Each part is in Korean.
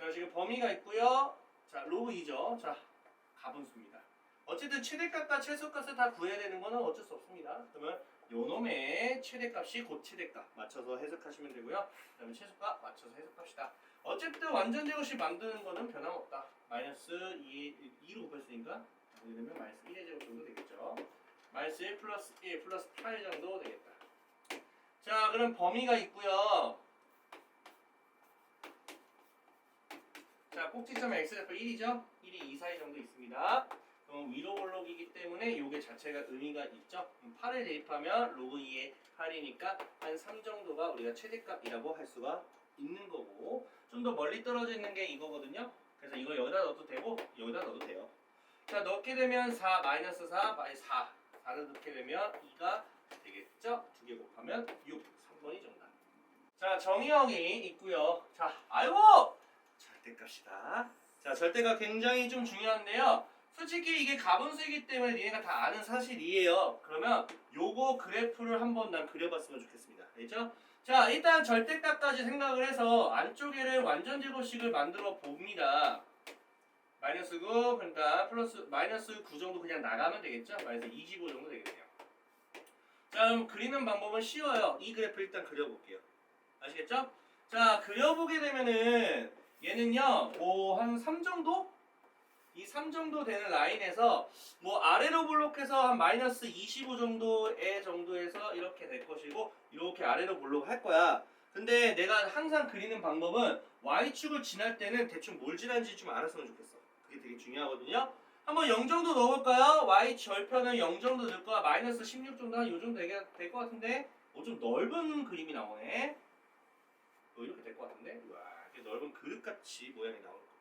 자, 지금 범위가 있고요. 자, 로그 2죠. 자, 가분수입니다. 어쨌든 최대값과 최소값을 다 구해야 되는 거는 어쩔 수 없습니다. 그러면 요놈의 최대값이 곧 최대값 맞춰서 해석하시면 되고요. 그 다음에 최소값 맞춰서 해석합시다. 어쨌든 완전 제곱식 만드는 거는 변함없다. 마이너스 2로 곱했으니까 여기 되면 마이너스 1의 제곱 정도 되겠죠. 마이너스 1 플러스 1 플러스 8 정도 되겠다. 자, 그럼 범위가 있고요. 자, 꼭지점에 x좌표 1이죠? 1이 2, 4이 정도 있습니다. 그럼 위로 볼록이기 때문에 요게 자체가 의미가 있죠? 8을 대입하면 로그 2의 8이니까 한 3 정도가 우리가 최대값이라고 할 수가 있는 거고, 좀 더 멀리 떨어져 있는 게 이거거든요. 그래서 이거 여기다 넣어도 되고 여기다 넣어도 돼요. 자, 넣게 되면 4, 마이너스 4, 마이너스 4 4를 넣게 되면 2가 되겠죠? 2개 곱하면 6, 3번이 정답. 자, 정의형이 있고요. 자, 아이고! 절대값이다. 자, 절대값 굉장히 좀 중요한데요. 솔직히 이게 가분수이기 때문에 니네가 다 아는 사실이에요. 그러면 요거 그래프를 한번 난 그려봤으면 좋겠습니다. 알겠죠? 자, 일단 절대값까지 생각을 해서 안쪽에를 완전 제곱식을 만들어 봅니다. 마이너스 9, 그러니까 플러스 마이너스 9 정도 그냥 나가면 되겠죠? 마이너스 25 정도 되겠네요. 자, 그럼 그리는 방법은 쉬워요. 이 그래프 일단 그려볼게요. 아시겠죠? 자, 그려보게 되면은 얘는요, 뭐 한 3 정도? 이 3 정도 되는 라인에서 뭐 아래로 볼록해서 한 마이너스 25 정도에서 이렇게 될 것이고, 이렇게 아래로 볼록 할 거야. 근데 내가 항상 그리는 방법은 y축을 지날 때는 대충 뭘 지나는지 좀 알았으면 좋겠어. 그게 되게 중요하거든요. 한번 0 정도 넣어볼까요? y 절편은 0 정도 넣을 거야. 마이너스 16 정도 한 요 정도 될 것 같은데, 좀 넓은 그림이 나오네. 이렇게 될 것 같은데, 와, 이렇게 넓은 그릇같이 모양이 나올 겁니다.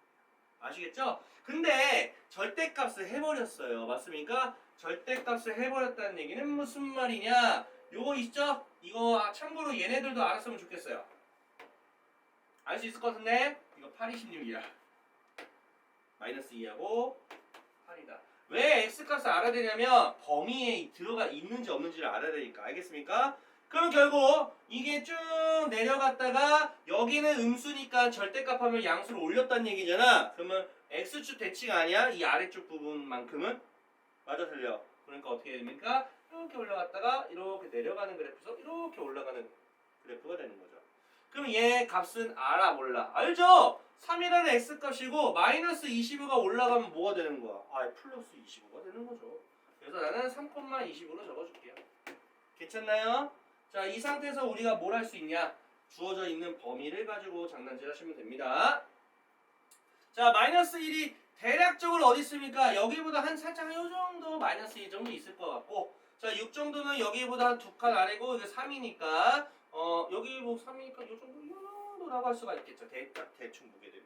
아시겠죠? 근데 절대값을 해버렸어요. 맞습니까? 절대값을 해버렸다는 얘기는 무슨 말이냐? 요거 있죠? 이거 참고로 얘네들도 알았으면 좋겠어요. 알 수 있을 것 같은데? 이거 8, 26이야. 마이너스 2하고 8이다. 왜 x값을 알아야 되냐면 범위에 들어가 있는지 없는지를 알아야 되니까. 알겠습니까? 그럼 결국 이게 쭉 내려갔다가 여기는 음수니까 절대값 하면 양수를 올렸다는 얘기잖아. 그러면 x축 대칭 아니야? 이 아래쪽 부분만큼은? 맞아, 틀려. 그러니까 어떻게 됩니까? 이렇게 올라갔다가 이렇게 내려가는 그래프에서 이렇게 올라가는 그래프가 되는 거죠. 그럼 얘 값은 알아, 몰라? 알죠? 3이라는 x값이고 마이너스 25가 올라가면 뭐가 되는 거야? 플러스 25가 되는 거죠. 그래서 나는 3,25로 적어줄게요. 괜찮나요? 자, 이 상태에서 우리가 뭘 할 수 있냐? 주어져 있는 범위를 가지고 장난질 하시면 됩니다. 자, 마이너스 1이 대략적으로 어디 있습니까? 여기보다 한 살짝 요 정도 마이너스 2 정도 있을 것 같고, 자, 6 정도는 여기보다 한 2칸 아래고, 이게 3이니까 여기 뭐 3이니까 요 정도라고 할 수가 있겠죠. 대충 보게 되면.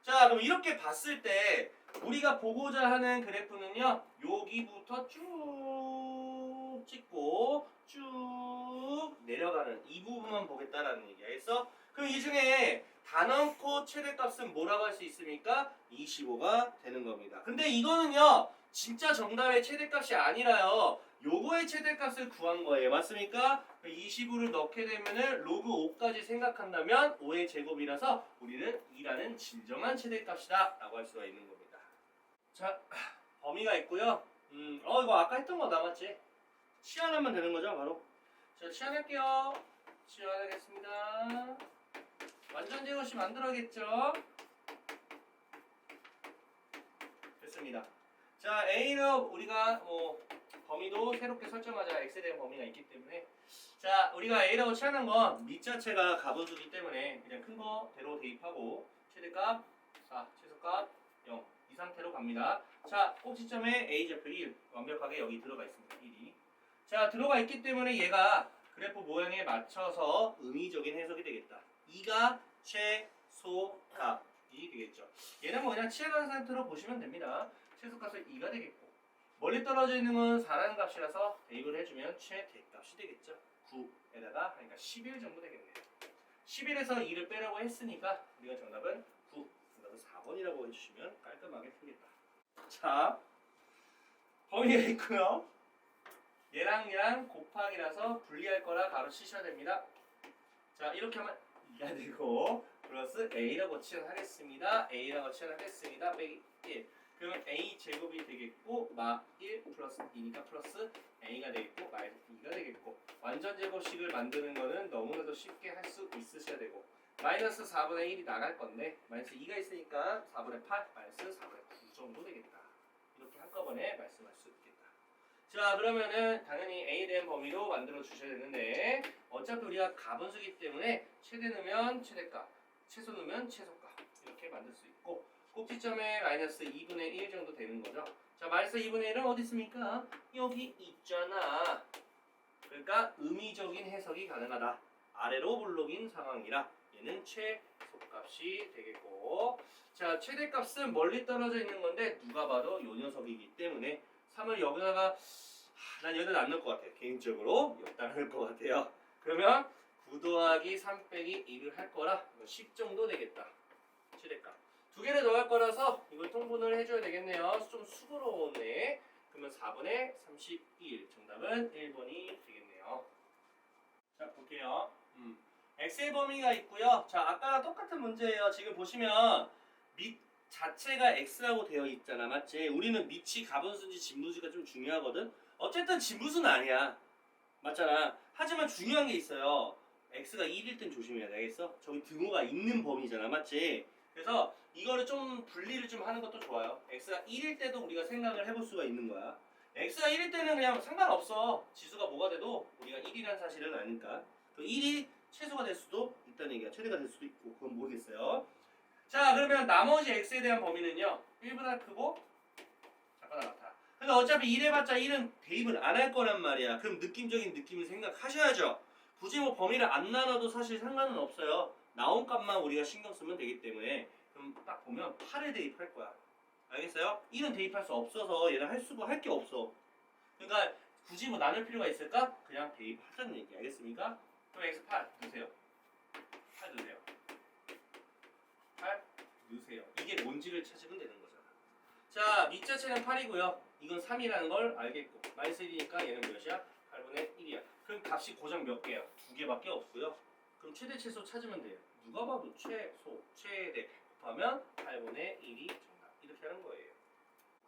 자, 그럼 이렇게 봤을 때 우리가 보고자 하는 그래프는요, 여기부터 쭉 찍고 쭉 내려가는 이 부분만 보겠다라는 얘기. 알겠어? 그럼 이 중에 다 넣고 최대값은 뭐라고 할 수 있습니까? 25가 되는 겁니다. 근데 이거는요, 진짜 정답의 최대값이 아니라요, 요거의 최대값을 구한 거예요. 맞습니까? 25를 넣게 되면은 로그 5까지 생각한다면 5의 제곱이라서 우리는 2라는 진정한 최대값이다 라고 할 수가 있는 겁니다. 자, 범위가 있고요. 이거 아까 했던 거 남았지? 치환하면 되는 거죠, 바로. 자, 치환할게요. 치환하겠습니다. 완전 제곱식 만들어야겠죠? 됐습니다. 자, A는 우리가 범위도 새롭게 설정하자. X에 대한 범위가 있기 때문에, 자, 우리가 A라고 치환한 건 밑 자체가 가분수기 때문에 그냥 큰 거대로 대입하고 최대값 4, 최소값 0 이 상태로 갑니다. 자, 꼭지점에 A좌표 1 완벽하게 여기 들어가 있습니다. 1이. 자, 들어가 있기 때문에 얘가 그래프 모양에 맞춰서 의미적인 해석이 되겠다. 2가 최소값이 되겠죠. 얘는 뭐 그냥 치환한 상태로 보시면 됩니다. 최소값은 2가 되겠고, 멀리 떨어져 있는 건 4라는 값이라서 대입을 해주면 최대값이 되겠죠. 9에다가 그러니까 11 정도 되겠네요. 11에서 2를 빼라고 했으니까 우리가 정답은 9, 정답은 4번이라고 해주시면 깔끔하게 풀겠다. 자, 범위가 있고요. 얘랑 곱하기라서 분리할 거라 바로 치셔야 됩니다. 자, 이렇게 하면 2가 되고, 플러스 a라고 치환하겠습니다. a라고 치환하겠습니다. 빼기 1. 그러면 a 제곱이 되겠고 마 1 플러스 2니까 플러스 a가 되겠고 마이너스 2가 되겠고 완전 제곱식을 만드는 거는 너무나도 쉽게 할 수 있으셔야 되고 마이너스 4분의 1이 나갈 건데 마이너스 2가 있으니까 4분의 8 마이너스 4분의 9 정도 되겠다. 이렇게 한꺼번에 말씀할 수 있겠다. 자 그러면은 당연히 a에 대한 범위로 만들어 주셔야 되는데 어차피 우리가 가분수기 때문에 최대 넣으면 최대값 최소 넣으면 최소값 이렇게 만들 수 있고 꼭지점에 마이너스 2분의 1 정도 되는 거죠. 자 마이너스 2분의 1은 어디 있습니까? 여기 있잖아. 그러니까 의미적인 해석이 가능하다. 아래로 블록인 상황이라 얘는 최소값이 되겠고 자 최대값은 멀리 떨어져 있는 건데 누가 봐도 요 녀석이기 때문에 3을 여기다가 난 여기다 안 넣을 것 같아요. 개인적으로 여기다 넣을 것 같아요. 그러면 9 더하기 3 빼기 1을 할 거라 10 정도 되겠다. 최대값. 두 개를 넣을 거라서 이걸 통분을 해줘야 되겠네요. 좀 수고로우네. 그러면 4분의 31. 정답은 1번이 되겠네요. 자 볼게요. x의 범위가 있고요. 자 아까랑 똑같은 문제예요. 지금 보시면 밑 자체가 x라고 되어 있잖아. 맞지? 우리는 밑이 가분수인지 진분수가 좀 중요하거든. 어쨌든 진분수는 아니야. 맞잖아. 하지만 중요한 게 있어요. x가 1일 땐 조심해야 돼. 알겠어? 저기 등호가 있는 범위잖아. 맞지? 그래서 이거를 좀 분리를 좀 하는 것도 좋아요. x가 1일 때도 우리가 생각을 해볼 수가 있는 거야. x가 1일 때는 그냥 상관없어. 지수가 뭐가 돼도 우리가 1이라는 사실은 아니까. 그 1이 최소가 될 수도 있다는 얘기야. 최대가 될 수도 있고 그건 모르겠어요. 자 그러면 나머지 x에 대한 범위는요 1보다 크고 작거나 같아. 근데 어차피 1 해봤자 1은 대입을 안 할 거란 말이야. 그럼 느낌적인 느낌을 생각하셔야죠. 굳이 뭐 범위를 안 나눠도 사실 상관은 없어요. 나온 값만 우리가 신경 쓰면 되기 때문에 그럼 딱 보면 8을 대입할 거야. 알겠어요? 1은 대입할 수 없어서 얘는 할 게 없어. 그러니까 굳이 뭐 나눌 필요가 있을까? 그냥 대입하자는 얘기. 알겠습니까? 그럼 x 8 넣으세요. 8 넣으세요. 8 넣으세요. 이게 뭔지를 찾으면 되는 거잖아. 자, 밑자체는 8이고요. 이건 3이라는 걸 알겠고 마이너스 1이니까 얘는 몇이야? 8분의 1이야. 그럼 값이 고정 몇 개야? 2개밖에 없고요. 그럼 최대 최소 찾으면 돼요. 누가 봐도 최소, 최대 곱하면 8분의 1이 정답. 이렇게 하는 거예요.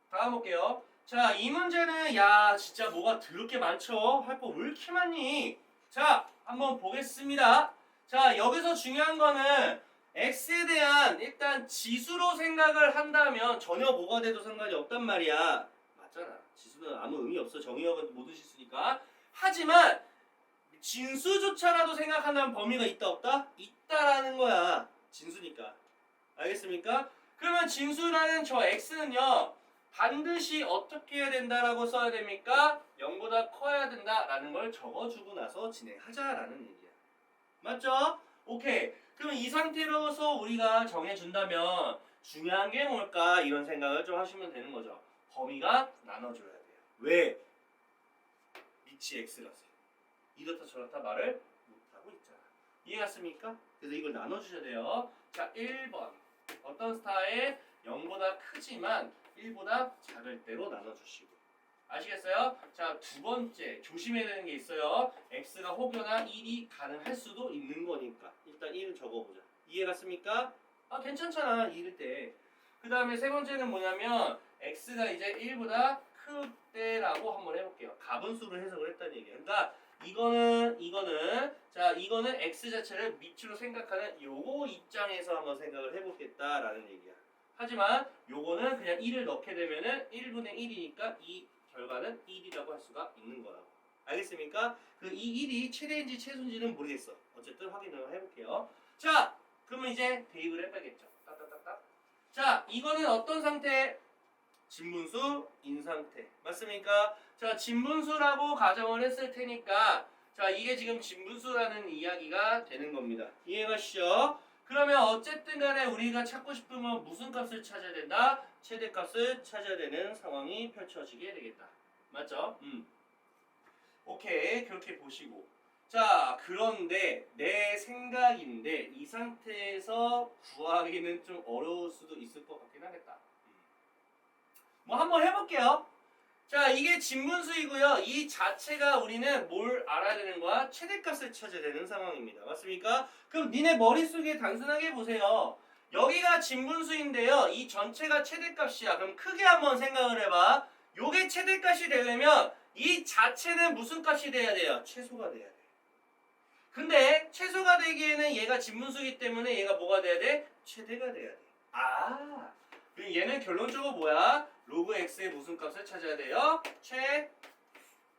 다음 볼게요. 자, 이 문제는 야 진짜 뭐가 더럽게 많죠? 할 거 왜 이렇게 많니? 자, 한번 보겠습니다. 자, 여기서 중요한 거는 x에 대한 일단 지수로 생각을 한다면 전혀 뭐가 돼도 상관이 없단 말이야. 맞잖아. 지수는 아무 의미 없어. 정의역은 모든 지수니까. 하지만 진수조차라도 생각한다면 범위가 있다 없다? 있다라는 거야. 진수니까. 알겠습니까? 그러면 진수라는 저 x는요. 반드시 어떻게 해야 된다라고 써야 됩니까? 0보다 커야 된다라는 걸 적어주고 나서 진행하자라는 얘기야. 맞죠? 오케이. 그럼 이 상태로서 우리가 정해준다면 중요한 게 뭘까? 이런 생각을 좀 하시면 되는 거죠. 범위가 나눠줘야 돼요. 왜? 밑이 x라서. 이렇다 저렇다 말을 못하고 있잖아. 이해갔습니까? 그래서 이걸 나눠주셔야 돼요. 자, 1번. 어떤 스타일? 0보다 크지만 1보다 작을 대로 나눠주시고. 아시겠어요? 자, 두 번째. 조심해야 되는 게 있어요. x가 혹여나 1이 가능할 수도 있는 거니까. 일단 1은 적어보자. 이해갔습니까? 아, 괜찮잖아. 1일 때. 그 다음에 세 번째는 뭐냐면 x가 이제 1보다 클 때라고 한번 해볼게요. 가분수를 해석을 했다는 얘기예요. 그러니까 이거는 x 자체를 밑으로 생각하는 요거 입장에서 한번 생각을 해보겠다라는 얘기야. 하지만 요거는 그냥 1을 넣게 되면은 1분의 1이니까 이 결과는 1이라고 할 수가 있는 거라고. 알겠습니까? 그 이 1이 최대인지 최소인지는 모르겠어. 어쨌든 확인을 해볼게요. 자, 그러면 이제 대입을 해봐야겠죠. 딱딱딱딱. 자, 이거는 어떤 상태? 진분수 인상태. 맞습니까? 자, 진분수라고 가정을 했을 테니까 자, 이게 지금 진분수라는 이야기가 되는 겁니다. 이해가시죠? 그러면 어쨌든 간에 우리가 찾고 싶으면 무슨 값을 찾아야 된다? 최대값을 찾아야 되는 상황이 펼쳐지게 되겠다. 맞죠? 오케이. 그렇게 보시고. 자, 그런데 내 생각인데 이 상태에서 구하기는 좀 어려울 수도 있을 것 같긴 하겠다. 뭐 한번 해볼게요. 자, 이게 진분수이고요. 이 자체가 우리는 뭘 알아야 되는 거야? 최대값을 찾아야 되는 상황입니다. 맞습니까? 그럼 니네 머릿속에 단순하게 보세요. 여기가 진분수인데요. 이 전체가 최대값이야. 그럼 크게 한번 생각을 해봐. 요게 최대값이 되려면 이 자체는 무슨 값이 돼야 돼요? 최소가 돼야 돼. 근데 최소가 되기에는 얘가 진분수이기 때문에 얘가 뭐가 돼야 돼? 최대가 돼야 돼. 아, 그럼 얘는 결론적으로 뭐야? 로그 x의 무슨 값을 찾아야 돼요?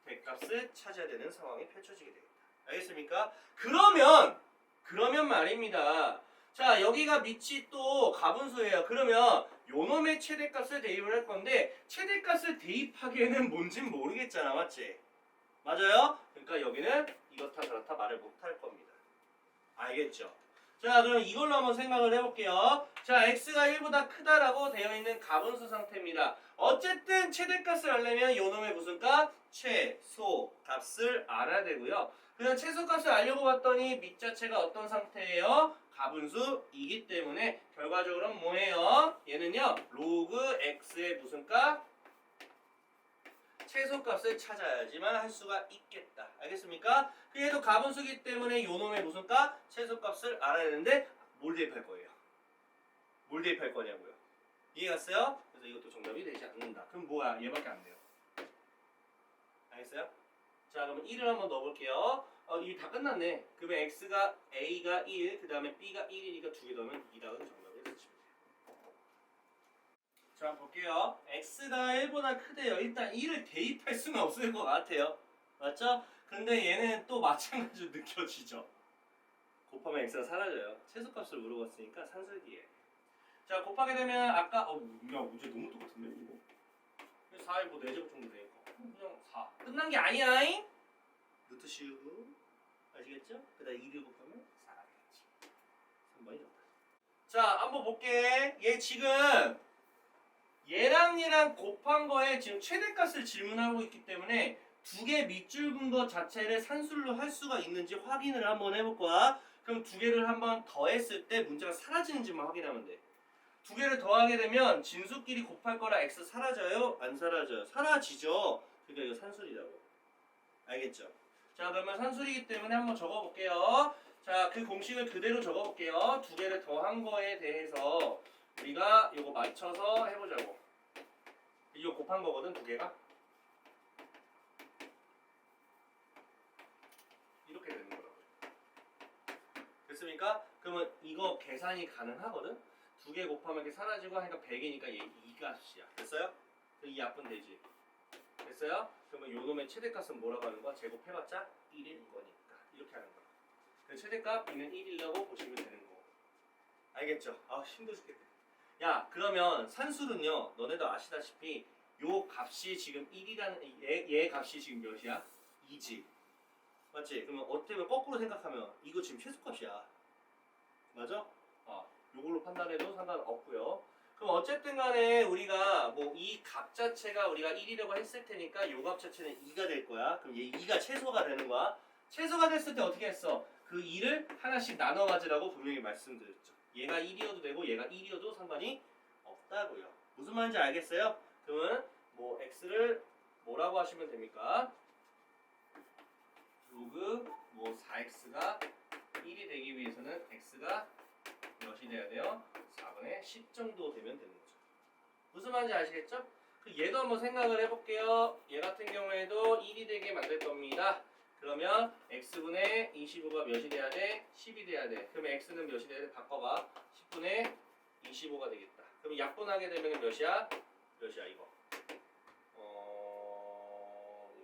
최대값을 찾아야 되는 상황이 펼쳐지게 되겠다. 알겠습니까? 그러면 말입니다. 자, 여기가 밑이 또 가분수예요. 그러면 요놈의 최대값을 대입을 할 건데 최대값을 대입하기에는 뭔진 모르겠잖아. 맞지? 맞아요? 그러니까 여기는 이렇다 저렇다 말을 못 할 겁니다. 알겠죠? 자, 그럼 이걸로 한번 생각을 해볼게요. 자, x가 1보다 크다라고 되어 있는 가분수 상태입니다. 어쨌든 최대값을 알려면 요놈의 무슨 값? 최소값을 알아야 되고요. 그냥 최소값을 알려고 봤더니 밑 자체가 어떤 상태예요? 가분수이기 때문에 결과적으로 뭐예요? 얘는요, 로그 x의 무슨 값? 최소값을 찾아야지만 할 수가 있겠다. 알겠습니까? 그래도 가분수기 때문에 요놈의 무슨 값? 최소값을 알아야 되는데 뭘 대입할 거예요? 뭘 대입할 거냐고요? 이해갔어요? 그래서 이것도 정답이 되지 않는다. 그럼 뭐야? 얘밖에 안 돼요. 알겠어요? 자, 그러면 1을 한번 넣어볼게요. 이게 다 끝났네. 그러면 x가 a가 1, 그 다음에 b가 1이니까 두 개 넣으면 2라는 정답을 쓰시면 돼요. 자, 볼게요. x가 1보다 크대요. 일단 1을 대입할 수는 없을 것 같아요. 맞죠? 근데 얘는 또 마찬가지로 느껴지죠. 곱하면 x가 사라져요. 최소값을 물어봤으니까 산술기에. 자, 곱하게 되면 아까 야, 문제 너무 똑같은데 이거? 4에 뭐 4제곱 정도 되니까 그냥 4. 끝난 게 아니야. 루트 씌우고 아시겠죠? 그 다음에 2를 곱하면 4가 되겠지. 3번이 정답. 자, 한번 볼게. 얘 지금 얘랑 곱한 거에 지금 최대값을 질문하고 있기 때문에 두 개 밑줄 근 거 자체를 산술로 할 수가 있는지 확인을 한번 해볼 거야. 그럼 두 개를 한번 더했을 때 문제가 사라지는지만 확인하면 돼. 두 개를 더하게 되면 진수끼리 곱할 거라 x 사라져요? 안 사라져요? 사라지죠? 그러니까 이거 산술이라고. 알겠죠? 자, 그러면 산술이기 때문에 한번 적어볼게요. 자, 그 공식을 그대로 적어볼게요. 두 개를 더한 거에 대해서 우리가 이거 맞춰서 해보자고. 이거 곱한 거거든, 두 개가. 이렇게 되는 거라고. 됐습니까? 그러면 이거 계산이 가능하거든? 두 개 곱하면 이렇게 사라지고 하니까 100이니까 얘 2값이야. 됐어요? 이 약분 되지. 됐어요? 그러면 요놈의 최대값은 뭐라고 하는 거야? 제곱해봤자 1일 거니까. 이렇게 하는 거야. 그 최대값 이는 1이라고 보시면 되는 거. 알겠죠? 아, 힘들어 죽겠네. 야, 그러면 산술은요, 너네도 아시다시피 요 값이 지금 1이라는 얘 값이 지금 몇이야? 2지. 맞지? 그러면 어떻게 보면 거꾸로 생각하면 이거 지금 최소값이야. 맞아? 요걸로 판단해도 상관없고요. 그럼 어쨌든 간에 우리가 뭐 이 값 자체가 우리가 1이라고 했을 테니까 요 값 자체는 2가 될 거야. 그럼 얘 2가 최소가 되는 거야. 최소가 됐을 때 어떻게 했어? 그 2를 하나씩 나눠 가지라고 분명히 말씀드렸죠. 얘가 1이어도 되고 얘가 1이어도 상관이 없다고요. 무슨 말인지 알겠어요? 그러면 뭐 x를 뭐라고 하시면 됩니까? 로그 뭐 4x가 1이 되기 위해서는 x가 몇이 돼야 돼요? 4분의 10 정도 되면 되는 거죠. 무슨 말인지 아시겠죠? 얘도 한번 생각을 해볼게요. 얘 같은 경우에도 1이 되게 만들 겁니다. 그러면 x분의 25가 몇이 돼야 돼? 10이 돼야 돼. 그러면 x는 몇이 돼야 돼? 바꿔봐. 10분의 25가 되겠다. 그럼 약분하게 되면 몇이야? 몇이야 이거?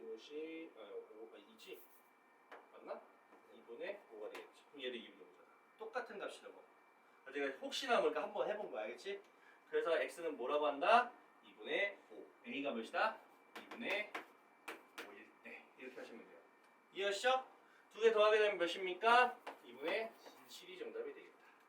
이것이 2지? 맞나? 2분의 5가 되겠지. 그럼 얘도 2분의 5잖아. 똑같은 값이라고. 제가 혹시나 모르니까 한번 해본 거 알겠지? 그래서 x는 뭐라고 한다? 2분의 5. a가 몇이다? 2분의 5일 때. 이렇게 하시면 돼요. 이해하시죠? 두 개 더하게 되면 몇입니까? 2분의 7이 정답이 돼요.